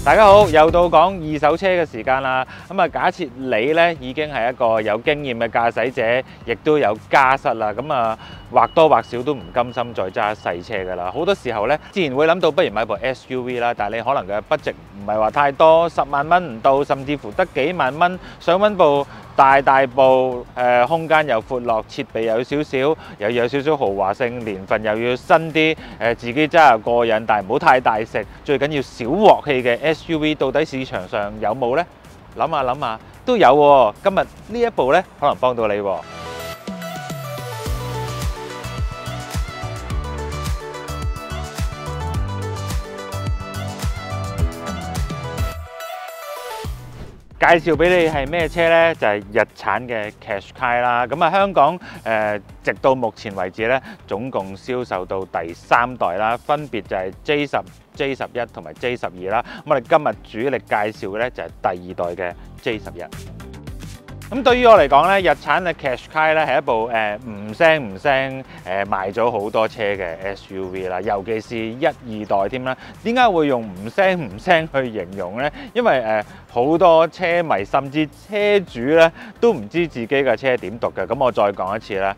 大家好，又到講二手車嘅時間啦。假設你咧已經係一個有經驗嘅駕駛者，亦都有家室啦。或多或少都唔甘心再揸細車㗎啦。好多時候咧，自然會諗到不如買部 SUV 啦。但係你可能嘅 budget唔係話太多，10萬蚊唔到，甚至乎得幾萬蚊，想揾部大部，空間又闊落，設備又有少少，又有少少豪華性，年份又要新啲，自己揸又過癮，但係唔好太大食，最緊要小鑊氣嘅 SUV， 到底市場上有冇呢？諗下都有喎。今日呢一部呢，可能幫到你喎。介紹俾你係咩車呢？就係日產嘅 Qashqai 啦。香港直到目前為止咧，總共銷售到第3代啦，分別就係 J10、J11 同埋 J12 啦。我哋今日主力介紹嘅咧就係第2代嘅 J11。對於我嚟講咧，日產嘅 Qashqai 咧係一部唔聲賣咗好多車嘅 SUV 啦，尤其是1、2代添啦。點解會用唔聲去形容呢？因為好多車迷甚至車主咧都唔知自己嘅車點讀嘅。咁我再講一次啦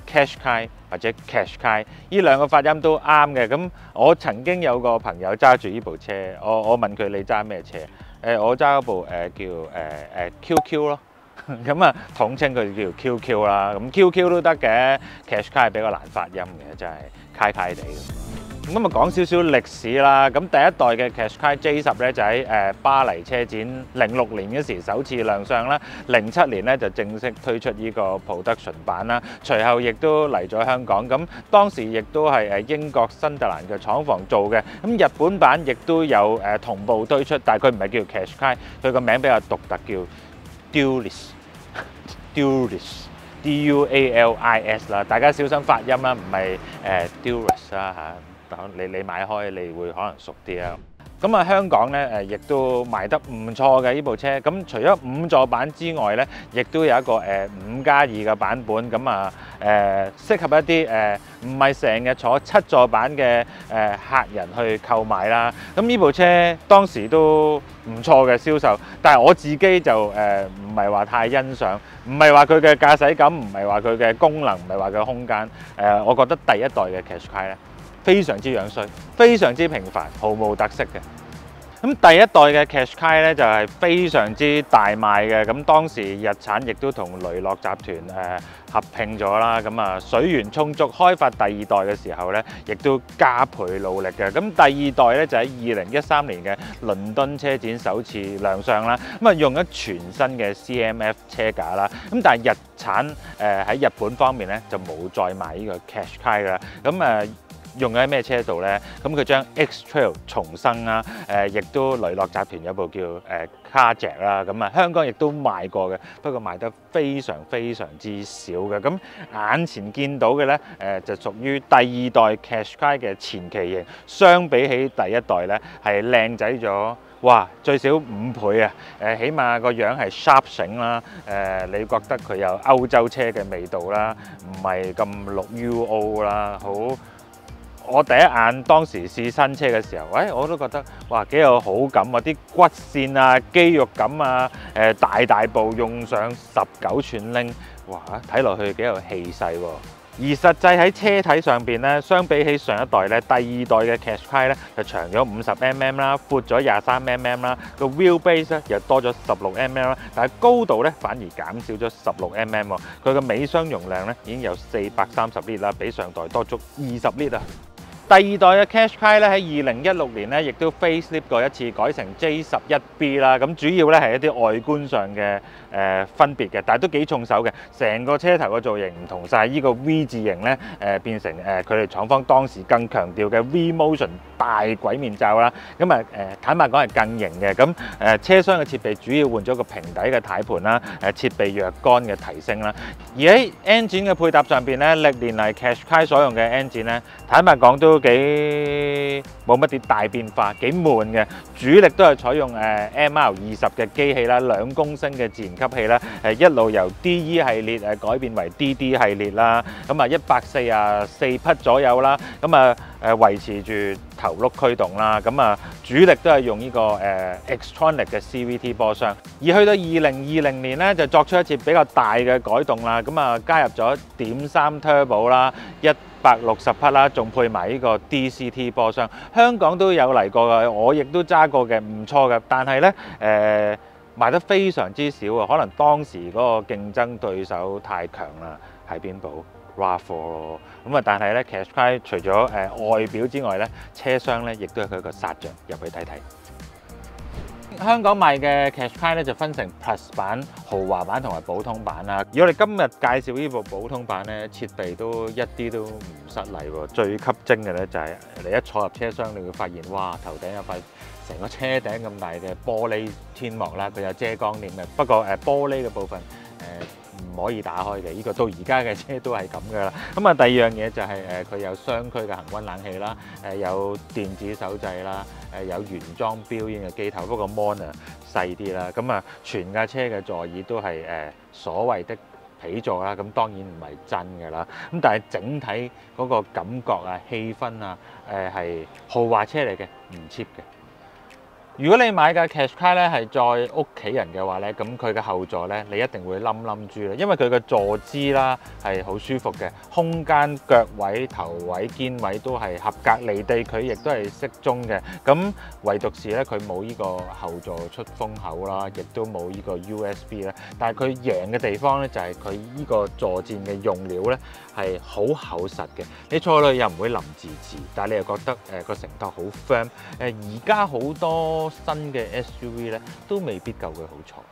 ，Qashqai 或者 Qashqai 呢兩個發音都啱嘅。咁我曾經有個朋友揸住呢部車，我問佢你揸咩車？我揸嗰部叫QQ 咯。統稱佢叫 QQ 啦，咁 QQ 都得嘅 ，Qashqai 係比較難發音嘅，真係揩地咁。講少少歷史啦，咁第一代嘅 Qashqai J10咧就喺巴黎車展06年嗰時首次亮相啦，07年咧就正式推出呢個 production 版啦，隨後亦都嚟咗香港，咁當時亦都係英國新特蘭嘅廠房做嘅，咁日本版亦都有同步推出，但係佢唔係叫 Qashqai，佢個名比較獨特，叫Dualis，D-U-A-L-I-S 啦，大家小心發音啦，唔係Dualis 啦嚇。你買開，你會可能熟啲啦。香港咧亦都賣得唔錯嘅呢部車。咁除咗5座版之外咧，亦都有一個5+2嘅版本。適合一啲唔係成日坐7座版嘅客人去購買啦。呢部車當時都唔錯嘅銷售，但係我自己就唔係話太欣賞，唔係話佢嘅駕駛感，唔係話佢嘅功能，唔係話佢嘅空間。我覺得第一代嘅 Qashqai 咧，非常之樣衰，非常之平凡，毫無特色嘅。第一代嘅 Qashqai 咧就係非常之大賣嘅。當時日產亦都同雷諾集團合併咗啦。水源充足，開發第2代嘅時候咧，亦都加倍努力嘅。第2代咧就喺2013年嘅倫敦車展首次亮相啦。用咗全新嘅 CMF 車架啦。但係日產喺日本方面咧就冇再賣呢個 Qashqai 啦。用喺咩車度呢？佢將 X-Trail 重生啦，亦都雷諾集團有部叫Kajaq 啦，香港亦都賣過嘅，不過賣得非常之少嘅。眼前見到嘅呢，就屬於第2代 Qashqai 嘅前期型，相比起第1代呢，係靚仔咗，哇！最少5倍啊！起碼個樣係 sharp 醒啦，你覺得佢有歐洲車嘅味道啦，唔係咁綠 UO 啦，好。我第一眼當時試新車嘅時候，我都覺得哇幾有好感啊！啲骨線啊、肌肉感啊，大部用上19寸鈴，哇！睇落去幾有氣勢喎。而實際喺車體上邊咧，相比起上一代咧，第2代嘅 Qashqai 咧就長咗50mm 啦，闊咗23mm 啦，個 wheelbase 咧又多咗16mm 啦，但係高度咧反而減少咗16mm 喎。佢嘅尾箱容量咧已經有430 lit 啦，比上代多足20 lit 啊！第2代嘅 Qashqai 咧喺2016年咧，亦都 facelift 過一次，改成 J11B 啦。主要咧係一啲外觀上嘅分別嘅，但係都幾重手嘅。成個車頭個造型唔同晒，呢個 V 字形咧變成佢哋廠方當時更強調嘅 V Motion 大鬼面罩啦。坦白講係更型嘅。車廂嘅設備主要換咗個平底嘅軚盤啦，設備若干嘅提升啦。而喺 engine 嘅配搭上邊咧，歷年嚟 Qashqai 所用嘅 engine 咧，坦白講都幾冇乜啲大變化，幾悶嘅。主力都係採用MR20嘅機器啦，2公升嘅自然吸氣啦，一路由 DE 系列改變為 DD 系列啦。144匹左右啦。維持住頭轆驅動啦。主力都係用呢個Xtronic 嘅 CVT 波箱。而去到2020年咧，就作出一次比較大嘅改動啦，咁啊加入咗1.3 Turbo 啦，160匹啦，仲配埋呢個 DCT 波箱。香港都有嚟過嘅，我亦都揸過嘅，唔錯嘅。但係咧賣得非常之少啊，可能當時嗰個競爭對手太強啦，係邊部？RAV4咯，咁啊，但係咧 Qashqai 除咗外表之外咧，車廂咧亦都係佢個剎著，入去睇睇。香港賣嘅 Qashqai 咧就分成 Plus 版、豪華版同埋普通版啦。而我哋今日介紹呢部普通版咧，設備都一啲都唔失禮喎。最吸睛嘅咧就係你一坐入車廂，你會發現哇，頭頂有塊成個車頂咁大嘅玻璃天幕啦，佢有遮光簾嘅。不過玻璃嘅部分唔可以打開嘅，呢個到而家嘅車都係咁噶啦。咁啊，第二樣嘢就係佢有雙區嘅恆溫冷氣啦，有電子手掣啦，有原裝標煙嘅機頭，不過 mon 啊細啲啦。咁啊，全架車嘅座椅都係所謂的皮座啦，咁當然唔係真嘅啦。咁但係整體嗰個感覺啊、氣氛啊，係豪華車嚟嘅，唔 cheap 嘅。如果你買架 Qashqai 咧係載屋企人嘅話咧，咁佢嘅後座咧你一定會冧冧住啦，因為佢嘅坐姿啦係好舒服嘅，空間、腳位、頭位、肩位都係合格，離地距亦都係適中嘅。咁唯獨是咧佢冇呢個後座出風口啦，亦都冇呢個 USB 啦。但係佢贏嘅地方咧就係佢呢個坐墊嘅用料咧係好厚實嘅，你坐落去又唔會腍滋滋，但係你又覺得個承托好 firm。而家好多新嘅 SUV 咧都未必夠佢好坐。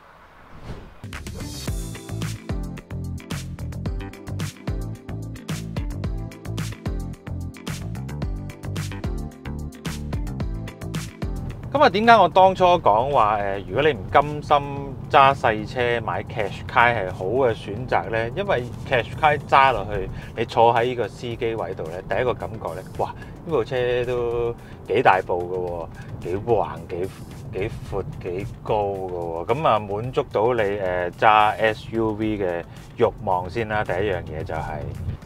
咁啊，點解我當初講話如果你唔甘心揸細車買 Qashqai 係好嘅選擇呢？因為 Qashqai 揸落去，你坐喺呢個司機位度呢，第一個感覺呢，哇！呢部車都幾大部嘅喎，幾橫幾闊幾高嘅喎，咁啊滿足到你揸 SUV 嘅慾望先啦。第一樣嘢就係，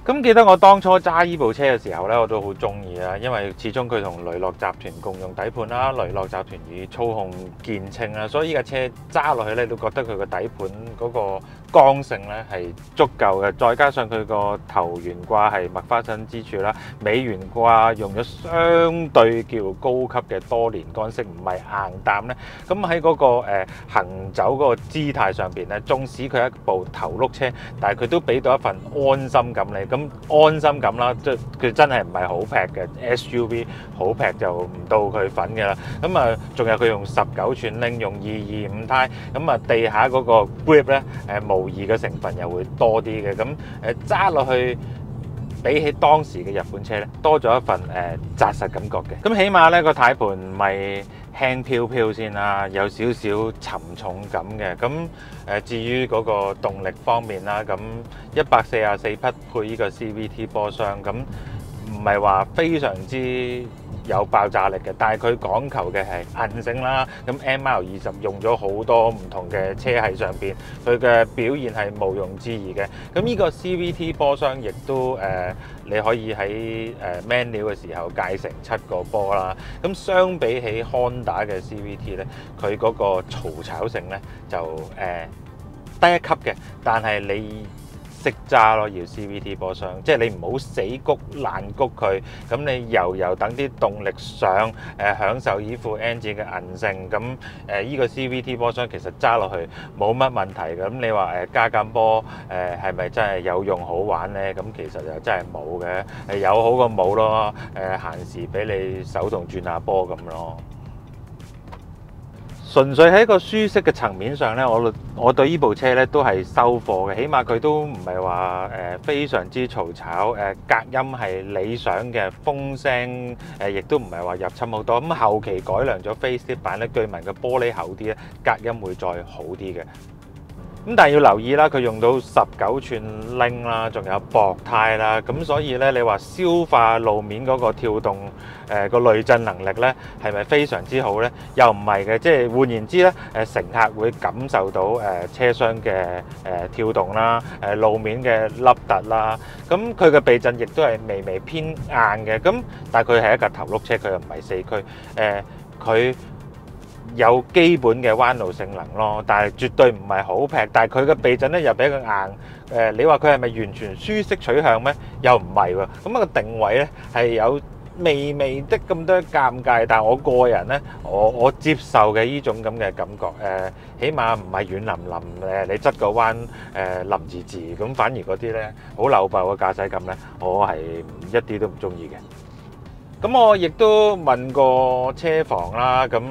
咁記得我當初揸呢部車嘅時候呢，我都好中意啦，因為始終佢同雷諾集團共用底盤啦，雷諾集團以操控見稱啦，所以呢架車揸落去呢，都覺得佢個底盤嗰個剛性呢係足夠嘅，再加上佢個頭懸掛係麥花臣之處啦，尾懸掛用咗相對叫高級嘅多連桿式，唔係硬擔呢。咁喺嗰個行走嗰個姿態上邊呢，縱使佢係一部頭轆車，但係佢都俾到一份安心感你。咁安心感啦，即係佢真係唔係好劈嘅 SUV， 好劈就唔到佢份嘅啦。咁啊，仲有佢用19寸鈴，用225胎，咁啊地下嗰個 grip 咧模擬嘅成分又會多啲嘅。咁揸落去比起當時嘅日本車咧，多咗一份紮實感覺嘅。咁起碼咧個軚盤咪輕飄飄先啦，有少少沉重感嘅。咁至於嗰個動力方面啦，咁144匹配呢個 CVT 波箱，咁唔係話非常之有爆炸力嘅，但係佢講求嘅係韌性啦。咁 MR20 用咗好多唔同嘅車系上邊，佢嘅表現係毋庸置疑嘅。咁呢個 CVT 波箱亦都你可以喺manual 嘅時候界成7個波啦。咁相比起 Honda 嘅 CVT 咧，佢嗰個嘈吵性咧就低一級嘅，但係你識揸咯，要 CVT 波箱，即係你唔好死谷爛谷佢，咁你由等啲動力上，享受依副 engine 嘅韌性，咁依個 CVT 波箱其實揸落去冇乜問題嘅。咁你話加減波係咪真係有用好玩呢？咁其實就真係冇嘅，有好過冇咯。閒時俾你手動轉下波咁咯。純粹喺一個舒適嘅層面上咧，我對呢部車咧都係收貨嘅，起碼佢都唔係話非常之嘈吵，隔音係理想嘅，風聲亦都唔係話入侵好多。咁後期改良咗 facelift 版咧，據聞個玻璃厚啲咧，隔音會再好啲嘅。咁但係要留意啦，佢用到19寸鈴啦，仲有薄胎啦，咁所以咧，你話消化路面嗰個跳動個濾震能力咧，係咪非常之好咧？又唔係嘅，即係換言之咧，乘客會感受到車廂嘅跳動啦，路面嘅凹凸啦，咁佢嘅避震亦都係微微偏硬嘅，咁但係佢係一架頭轆車，佢又唔係4驅佢有基本嘅彎路性能咯，但係絕對唔係好劈。但係佢嘅避震咧又比較硬。你話佢係咪完全舒適取向咩？又唔係喎。咁個定位咧係有微微的咁多尷尬，但係我個人咧，我接受嘅呢種咁嘅感覺。起碼唔係軟腍腍你側個彎腍字字咁，反而嗰啲咧好扭爆嘅駕駛感咧，我係一啲都唔中意嘅。咁我亦都問過車房啦，咁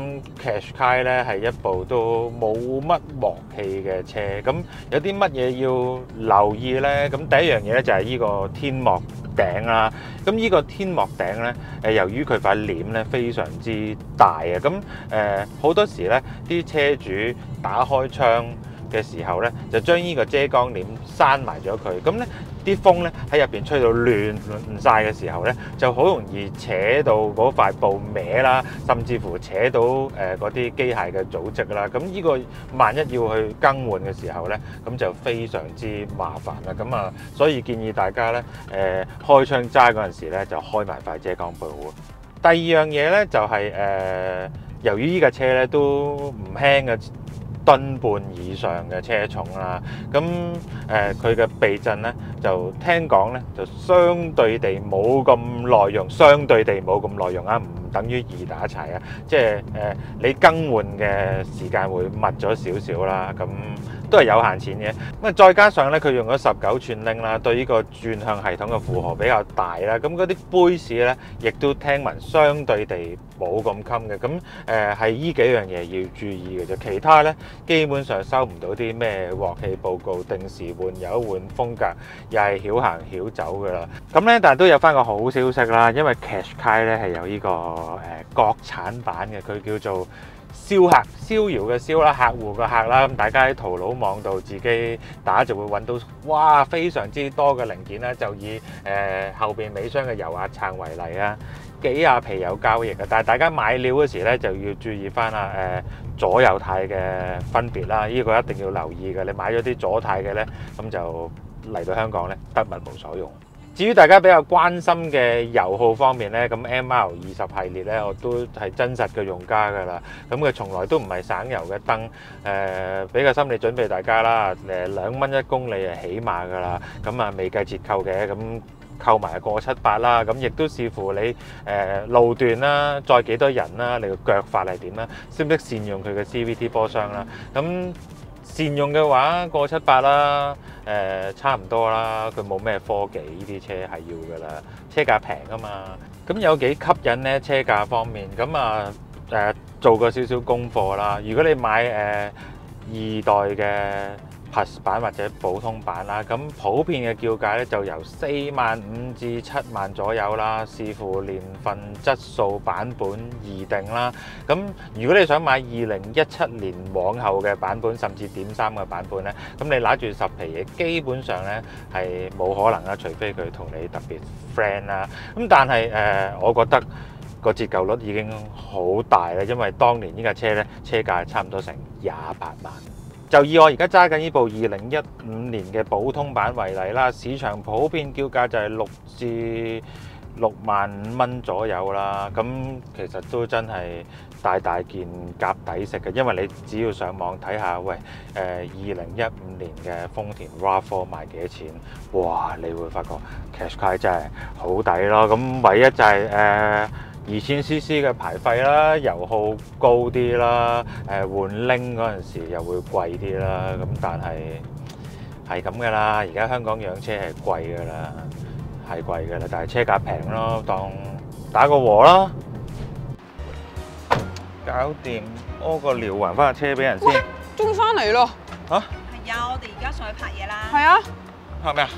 Qashqai 咧係一部都冇乜鑊氣嘅車，咁有啲乜嘢要留意咧？咁第一樣嘢咧就係呢個天幕頂啦。咁呢個天幕頂咧，由於佢塊簾咧非常之大啊，咁好多時咧啲車主打開窗嘅時候咧，就將呢個遮光簾閂埋咗佢，咁咧啲風咧喺入邊吹到亂晒嘅時候咧，就好容易扯到嗰塊布歪啦，甚至乎扯到嗰啲機械嘅組織啦。咁呢個萬一要去更換嘅時候咧，咁就非常之麻煩啦。咁啊，所以建議大家咧開窗揸嗰陣時咧，就開埋塊遮光布。第二樣嘢咧就係由於呢架車咧都唔輕嘅，噸半以上嘅車重啦，咁佢嘅避震咧就聽講咧就相對地冇咁耐用，相對地冇咁耐用啊，唔等於易打柴啊，即係你更換嘅時間會密咗少少啦，咁都係有限錢嘅。咁啊再加上咧佢用咗19寸鈴啦，對呢個轉向系統嘅負荷比較大啦，咁嗰啲杯士咧亦都聽聞相對地冇咁襟嘅，咁係呢幾樣嘢要注意嘅啫，其他咧基本上收唔到啲咩鑊氣報告，定時換油換風格，又係曉行曉走噶啦。咁咧，但係都有翻個好消息啦，因為 Qashqai 咧係有呢個國產版嘅，佢叫做逍客，逍遙嘅逍啦，客戶嘅客啦。咁大家喺淘寶網度自己打就會揾到，哇，非常之多嘅零件啦。就以後邊尾箱嘅油壓撐為例啊，幾廿皮有交易嘅。但係大家買料嗰時咧就要注意翻啦，左右軚嘅分別啦，呢個一定要留意嘅。你買咗啲左軚嘅咧，咁就嚟到香港咧得物無所用。至於大家比較關心嘅油耗方面咧，咁 MR20系列咧，我都係真實嘅用家㗎啦。咁佢從來都唔係省油嘅燈，俾個心理準備大家啦。2蚊1公里係起碼㗎啦。咁啊未計折扣嘅，咁扣埋過700啦。咁亦都視乎你路段啦，載幾多人啦，你個腳法係點啦，識唔識善用佢嘅 CVT 波箱啦。咁善用嘅話過700啦，差唔多啦，佢冇咩科技，呢啲車係要㗎啦，車價平啊嘛。咁有幾吸引呢？車價方面，咁啊做過少少功課啦。如果你買2代嘅Plus 版或者普通版啦，咁普遍嘅叫價咧就由45000至7萬左右啦，視乎年份、質素、版本而定啦。咁如果你想買2017年往後嘅版本，甚至點3嘅版本咧，咁你揦住10皮嘢，基本上咧係冇可能啦，除非佢同你特別 friend 啦。咁但係我覺得個折舊率已經好大啦，因為當年呢架車咧車價係差唔多成28萬。就以我而家揸緊呢部2015年嘅普通版為例啦，市場普遍叫價就係6至6萬蚊左右啦。咁其實都真係大件夾抵食嘅，因為你只要上網睇下，喂2015年嘅豐田 RAV4 賣幾多錢？哇！你會發覺 Qashqai 真係好抵咯。咁唯一就係2000cc 嘅排廢啦，油耗高啲啦，換鈴嗰陣時又會貴啲啦。咁但係咁噶啦，而家香港養車係貴噶啦，係貴噶啦，但係車價平咯，當打個和啦。搞掂，屙個尿還翻架車俾人先。終於翻嚟咯！嚇？係啊，我哋而家上去拍嘢啦。係啊。拍咩啊？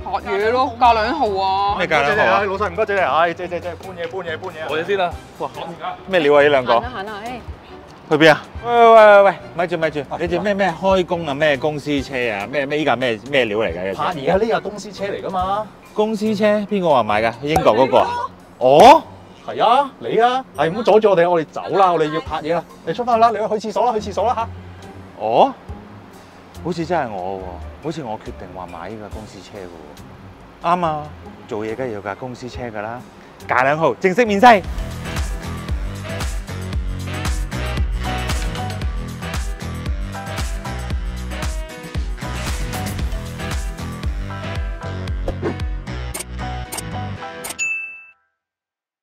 拍嘢咯，架兩號啊！咩架兩號啊？老細唔該借你，唉，借搬嘢。我哋先啦。哇！咩料啊？呢兩個？行啦，去邊啊？喂，咪住，你哋咩開工啊？咩公司車啊？咩依架咩料嚟㗎？拍嘢啊！呢架公司車嚟㗎嘛？公司車邊個話買㗎？英國嗰個啊？哦，係啊，你啊，係唔好阻住我哋走啦，我哋要拍嘢啦，你出翻去啦，你去廁所啦嚇。哦，好似真係我喎，好似我決定話買呢架公司車㗎喎。啱啊，做嘢梗係要架公司車㗎啦。架兩號正式面世。